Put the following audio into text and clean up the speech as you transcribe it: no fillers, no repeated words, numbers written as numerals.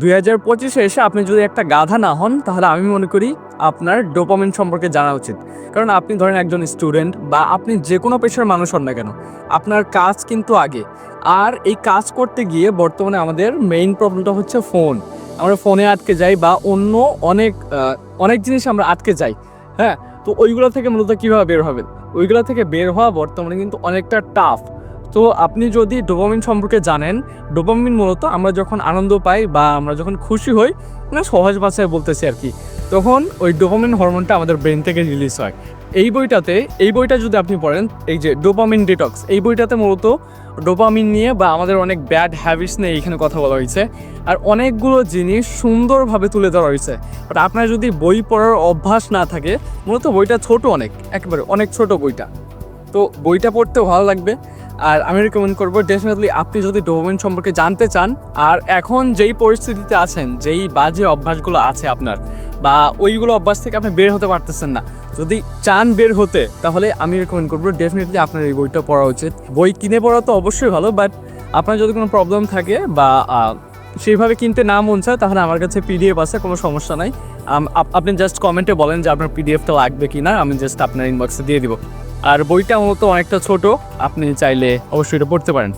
2025-এ এসে আপনি যদি একটা গাধা না হন, তাহলে আমি মনে করি আপনার ডোপামিন সম্পর্কে জানা উচিত। কারণ আপনি ধরেন একজন স্টুডেন্ট বা আপনি যেকোনো পেশার মানুষ হন না কেন, আপনার কাজ কিন্তু আগে। আর এই কাজ করতে গিয়ে বর্তমানে আমাদের মেইন প্রবলেমটা হচ্ছে ফোন। আমরা ফোনে আটকে যাই বা অন্য অনেক জিনিস আমরা আটকে যাই। হ্যাঁ? তো ওইগুলো থেকে মূলত কীভাবে বের হবেন? ওইগুলো থেকে বের হওয়া বর্তমানে কিন্তু অনেকটা টাফ। তো আপনি যদি ডোপামিন সম্পর্কে জানেন, ডোপামিন মূলত আমরা যখন আনন্দ পাই বা আমরা যখন খুশি হই, মানে সহজ ভাষায় বলতেছি আরকি, তখন ওই ডোপামিন হরমোনটা আমাদের ব্রেন থেকে রিলিজ হয়। এই বইটা যদি আপনি পড়েন, এই যে ডোপামিন ডিটক্স, এই বইটাতে মূলত ডোপামিন নিয়ে বা আমাদের অনেক ব্যাড হ্যাবিটস নিয়ে এইখানে কথা বলা হয়েছে। আর অনেকগুলো জিনিস সুন্দরভাবে তুলে ধরা হয়েছে। বাট আপনার যদি বই পড়ার অভ্যাস না থাকে, মূলত বইটা ছোট একেবারে অনেক ছোট বইটা। তো বইটা পড়তেও ভালো লাগবে। আর আমি রিকমেন্ড করবো ডেফিনেটলি আপনি যদি ডোপামিন সম্পর্কে জানতে চান, আর এখন যেই পরিস্থিতিতে আছেন, যেই বাজে অভ্যাসগুলো আছে আপনার, বা ওইগুলো অভ্যাস থেকে আপনি বের হতে পারতেছেন না, যদি চান বের হতে, তাহলে আমি রিকমেন্ড করবো ডেফিনেটলি আপনার এই বইটা পড়া উচিত। বই কিনে পড়া তো অবশ্যই ভালো, বাট আপনার যদি কোনো প্রবলেম থাকে বা সেইভাবে কিনতে না মন চায়, তাহলে আমার কাছে পিডিএফ আছে, কোনো সমস্যা নাই। আপনি জাস্ট কমেন্টে বলেন যে আপনার পিডিএফটা লাগবে কি না, আমি জাস্ট আপনার ইনবক্সে দিয়ে দিব। আর বইটা মূলত অনেকটা ছোট, আপনি চাইলে অবশ্যই এটা পড়তে পারেন।